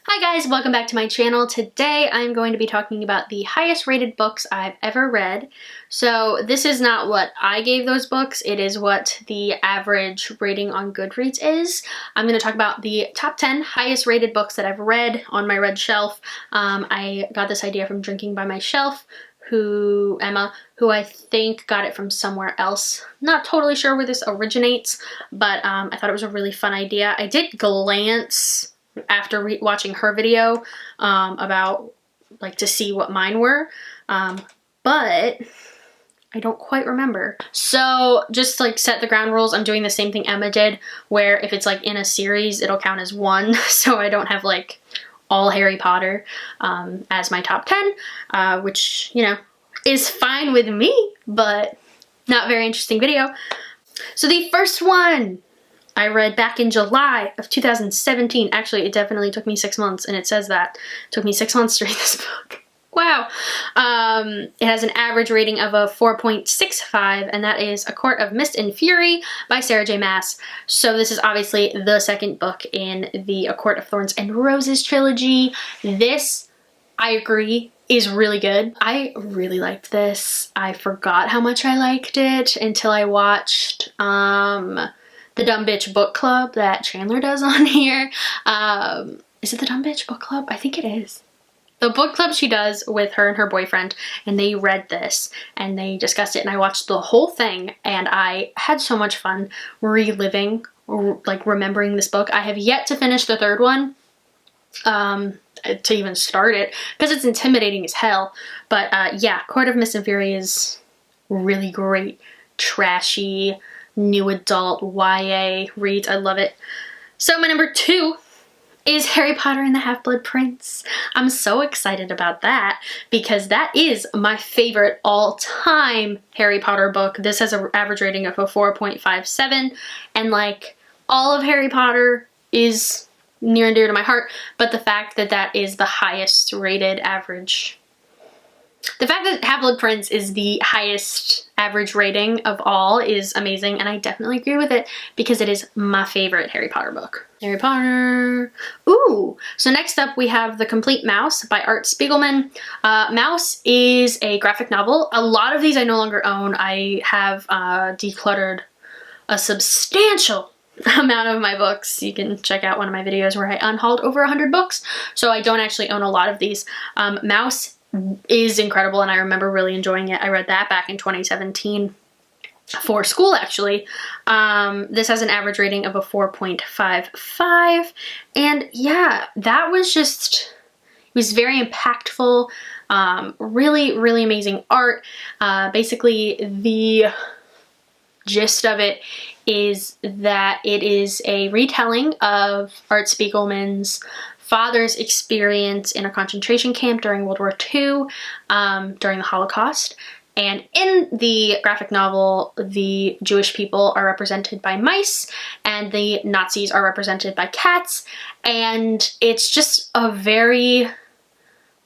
Hi guys, welcome back to my channel. Today I'm going to be talking about the highest rated books I've ever read. So this is not what I gave those books, it is what the average rating on Goodreads is. I'm going to talk about the top 10 highest rated books that I've read on my read shelf. I got this idea from Drinking by My Shelf, Emma, who I think got it from somewhere else. Not totally sure where this originates, but I thought it was a really fun idea. I did glance after watching her video about to see what mine were, but I don't quite remember. So just set the ground rules. I'm doing the same thing Emma did, where if it's in a series, it'll count as one. So I don't have all Harry Potter as my top 10, which, you know, is fine with me, but not very interesting video. So the first one I read back in July of 2017. Actually, it definitely took me 6 months, and it says that. It took me 6 months to read this book. Wow. It has an average rating of a 4.65, and that is A Court of Mist and Fury by Sarah J. Maas. So this is obviously the second book in the A Court of Thorns and Roses trilogy. This, I agree, is really good. I really liked this. I forgot how much I liked it until I watched the Dumb Bitch Book Club that Chandler does on here. Is it the Dumb Bitch Book Club? I think it is. The book club she does with her and her boyfriend, and they read this and they discussed it, and I watched the whole thing, and I had so much fun reliving, remembering this book. I have yet to finish the third one, to even start it, because it's intimidating as hell. But yeah, Court of Mist and Fury is really great, trashy, new adult YA reads. I love it. So my number 2 is Harry Potter and the Half-Blood Prince. I'm so excited about that because that is my favorite all-time Harry Potter book. This has an average rating of a 4.57, and all of Harry Potter is near and dear to my heart, but the fact that that is the highest rated average. The fact that Half-Blood Prince is the highest average rating of all is amazing, and I definitely agree with it because it is my favorite Harry Potter book. Harry Potter. Ooh! So next up we have The Complete Mouse by Art Spiegelman. Mouse is a graphic novel. A lot of these I no longer own. I have decluttered a substantial amount of my books. You can check out one of my videos where I unhauled over 100 books, so I don't actually own a lot of these. Mouse is incredible, and I remember really enjoying it. I read that back in 2017 for school, actually. This has an average rating of a 4.55, and yeah, that was just, it was very impactful. Really, really amazing art. Basically, the gist of it is that it is a retelling of Art Spiegelman's father's experience in a concentration camp during World War II, during the Holocaust. And in the graphic novel, the Jewish people are represented by mice, and the Nazis are represented by cats. And it's just a very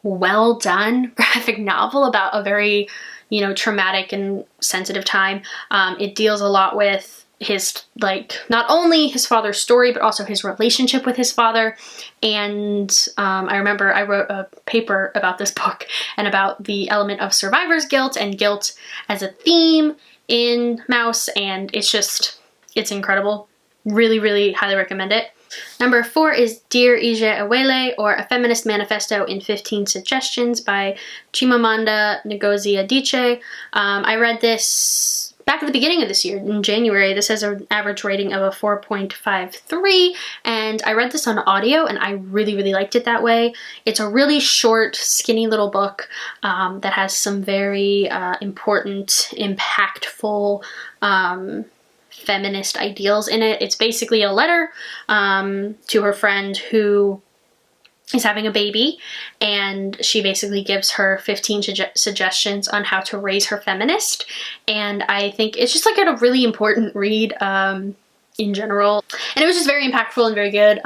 well done graphic novel about a very, you know, traumatic and sensitive time. It deals a lot with his, not only his father's story, but also his relationship with his father. And I remember I wrote a paper about this book and about the element of survivor's guilt and guilt as a theme in Mouse, and it's incredible. Really, really highly recommend it. Number 4 is Dear Ije Awele, or A Feminist Manifesto in 15 Suggestions by Chimamanda Ngozi Adichie. I read this back at the beginning of this year, in January. This has an average rating of a 4.53, and I read this on audio, and I really, really liked it that way. It's a really short, skinny little book that has some very important, impactful feminist ideals in it. It's basically a letter to her friend who is having a baby, and she basically gives her 15 suggestions on how to raise her feminist, and I think it's just a really important read. in general. And it was just very impactful and very good.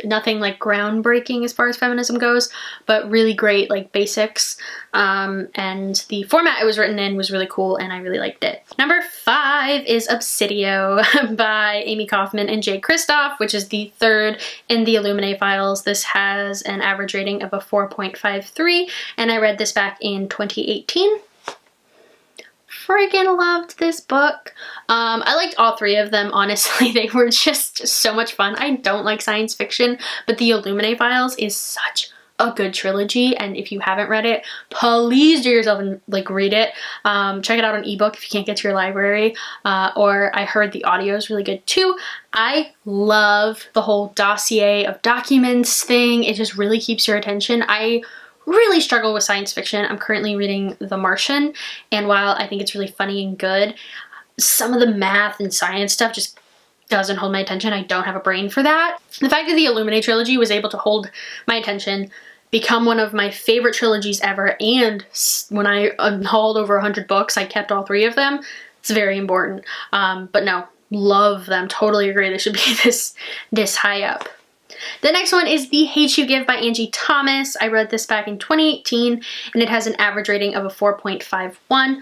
Nothing like groundbreaking as far as feminism goes, but really great like basics. And the format it was written in was really cool and I really liked it. Number 5 is Obsidio by Amy Kaufman and Jay Kristoff, which is the third in the Illuminae files. This has an average rating of a 4.53 and I read this back in 2018. Freaking loved this book. I liked all 3 of them, honestly. They were just so much fun. I don't like science fiction, but the Illuminae files is such a good trilogy, and if you haven't read it, please do yourself and like read it. Check it out on ebook if you can't get to your library, or I heard the audio is really good too. I love the whole dossier of documents thing. It just really keeps your attention. I really struggle with science fiction. I'm currently reading The Martian, and while I think it's really funny and good, some of the math and science stuff just doesn't hold my attention. I don't have a brain for that. The fact that the Illuminae trilogy was able to hold my attention, become one of my favorite trilogies ever, and when I hauled over 100 books, I kept all 3 of them. It's very important. But no, love them. Totally agree. They should be this high up. The next one is The Hate U Give by Angie Thomas. I read this back in 2018 and it has an average rating of a 4.51.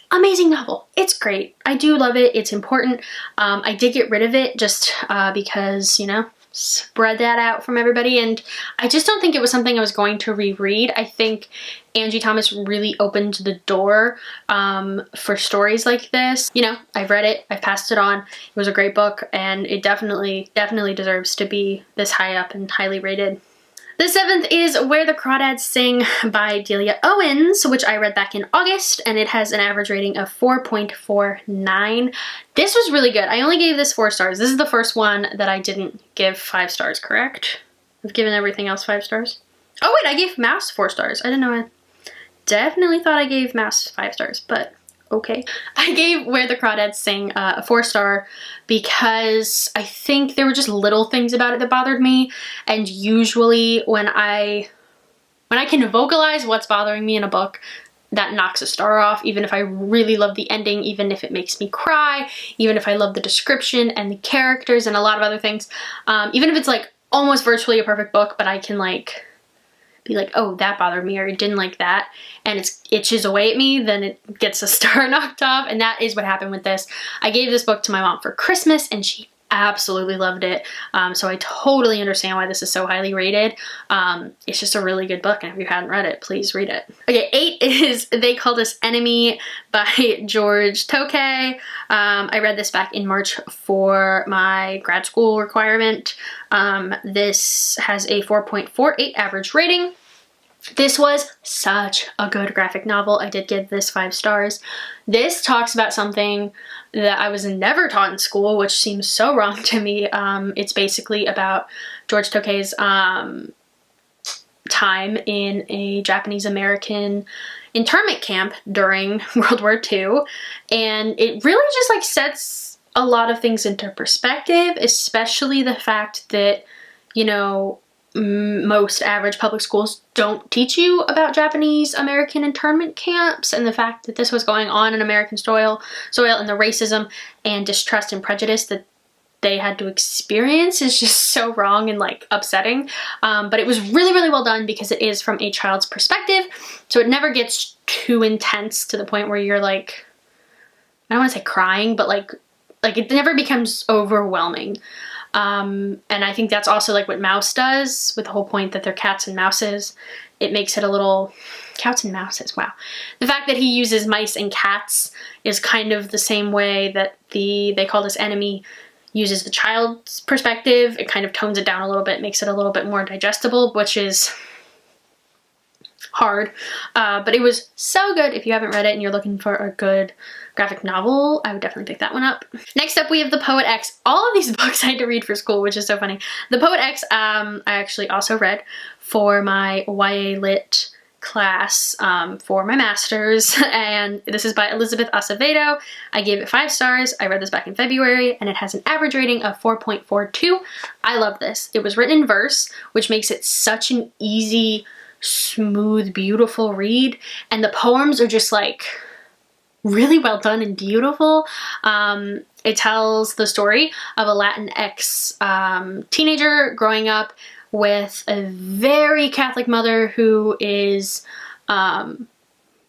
Amazing novel. It's great. I do love it. It's important. I did get rid of it just because, you know, spread that out from everybody, and I just don't think it was something I was going to reread. I think Angie Thomas really opened the door for stories like this. You know, I've read it, I've passed it on. It was a great book and it definitely deserves to be this high up and highly rated. The 7th is Where the Crawdads Sing by Delia Owens, which I read back in August, and it has an average rating of 4.49. This was really good. I only gave this 4 stars. This is the first one that I didn't give 5 stars, correct? I've given everything else 5 stars. Oh wait, I gave Mouse 4 stars. I didn't know. I definitely thought I gave Mouse 5 stars, but okay. I gave Where the Crawdads Sing a 4-star because I think there were just little things about it that bothered me, and usually when I can vocalize what's bothering me in a book, that knocks a star off, even if I really love the ending, even if it makes me cry, even if I love the description and the characters and a lot of other things. Even if it's like almost virtually a perfect book, but I can like be like, oh, that bothered me, or I didn't like that, and it itches away at me, then it gets a star knocked off, and that is what happened with this. I gave this book to my mom for Christmas, and she absolutely loved it, so I totally understand why this is so highly rated. It's just a really good book, and if you hadn't read it, please read it. Okay, 8 is They Called Us Enemy by George Takei. I read this back in March for my grad school requirement. This has a 4.48 average rating. This was such a good graphic novel. I did give this 5 stars. This talks about something that I was never taught in school, which seems so wrong to me. It's basically about George Takei's time in a Japanese-American internment camp during World War II, and it really just like sets a lot of things into perspective, especially the fact that, you know, most average public schools don't teach you about Japanese American internment camps, and the fact that this was going on in American soil and the racism and distrust and prejudice that they had to experience is just so wrong and like upsetting. But it was really well done because it is from a child's perspective, so it never gets too intense to the point where you're like, I don't want to say crying, but like it never becomes overwhelming. And I think that's also like what Mouse does, with the whole point that they're cats and mouses. It makes it a little cats and mouses, wow. The fact that he uses mice and cats is kind of the same way that They Called Us Enemy uses the child's perspective. It kind of tones it down a little bit, makes it a little bit more digestible, which is hard. But it was so good. If you haven't read it and you're looking for a good graphic novel, I would definitely pick that one up. Next up, we have The Poet X. All of these books I had to read for school, which is so funny. The Poet X, I actually also read for my YA Lit class for my master's, and this is by Elizabeth Acevedo. I gave it 5 stars. I read this back in February, and it has an average rating of 4.42. I love this. It was written in verse, which makes it such an easy, smooth, beautiful read, and the poems are just like really well done and beautiful. It tells the story of a Latinx teenager growing up with a very Catholic mother who is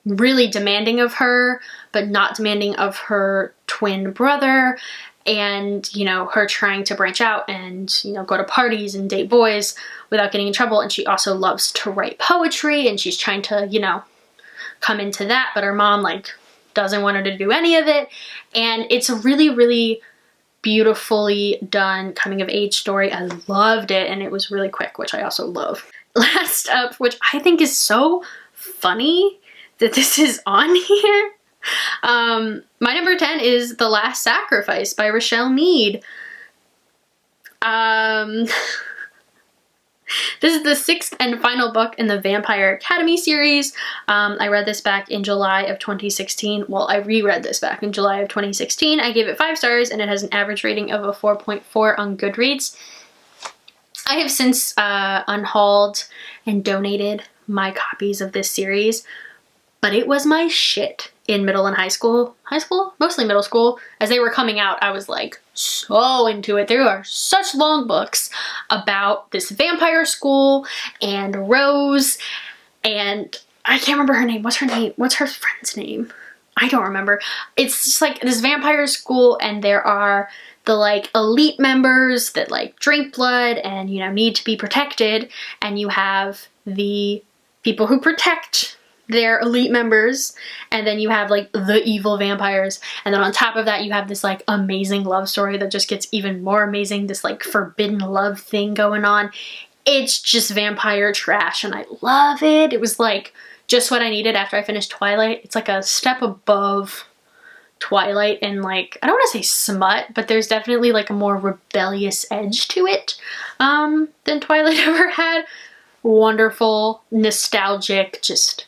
really demanding of her, but not demanding of her twin brother, and, you know, her trying to branch out and, you know, go to parties and date boys without getting in trouble. And she also loves to write poetry, and she's trying to, you know, come into that, but her mom, like, doesn't want her to do any of it. And it's a really, really beautifully done coming of age story. I loved it, and it was really quick, which I also love. Last up, which I think is so funny that this is on here. My number 10 is The Last Sacrifice by Richelle Mead. This is the 6th and final book in the Vampire Academy series. I read this back in July of 2016. Well, I reread this back in July of 2016. I gave it 5 stars, and it has an average rating of a 4.4 on Goodreads. I have since unhauled and donated my copies of this series, but it was my shit in middle and high school, mostly middle school. As they were coming out, I was like so into it. There are such long books about this vampire school and Rose, and I can't remember her name. What's her name? What's her friend's name? I don't remember. It's just like this vampire school, and there are the like elite members that like drink blood and, you know, need to be protected, and you have the people who protect their elite members, and then you have like the evil vampires, and then on top of that you have this like amazing love story that just gets even more amazing, this like forbidden love thing going on. It's just vampire trash, and I love it. It was like just what I needed after I finished Twilight. It's like a step above Twilight, and like, I don't want to say smut, but there's definitely like a more rebellious edge to it than Twilight ever had. Wonderful, nostalgic, just,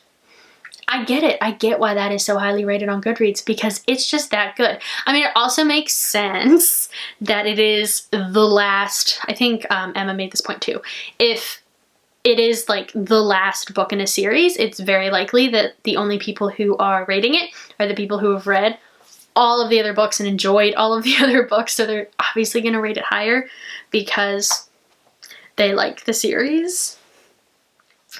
I get it. I get why that is so highly rated on Goodreads, because it's just that good. I mean, it also makes sense that it is the last, I think Emma made this point too. If it is like the last book in a series, it's very likely that the only people who are rating it are the people who have read all of the other books and enjoyed all of the other books. So they're obviously going to rate it higher because they like the series,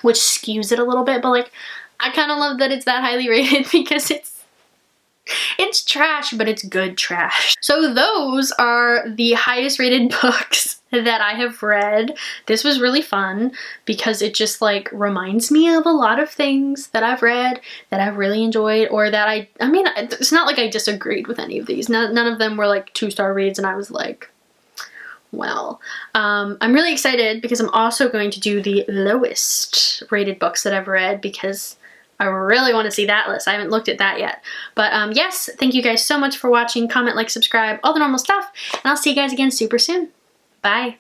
which skews it a little bit. But like, I kind of love that it's that highly rated because it's trash, but it's good trash. So those are the highest rated books that I have read. This was really fun because it just like reminds me of a lot of things that I've read that I've really enjoyed, or that I mean, it's not like I disagreed with any of these. None of them were like 2-star reads, and I was like, well, I'm really excited because I'm also going to do the lowest rated books that I've read, because I really want to see that list. I haven't looked at that yet. But yes, thank you guys so much for watching. Comment, like, subscribe, all the normal stuff. And I'll see you guys again super soon. Bye.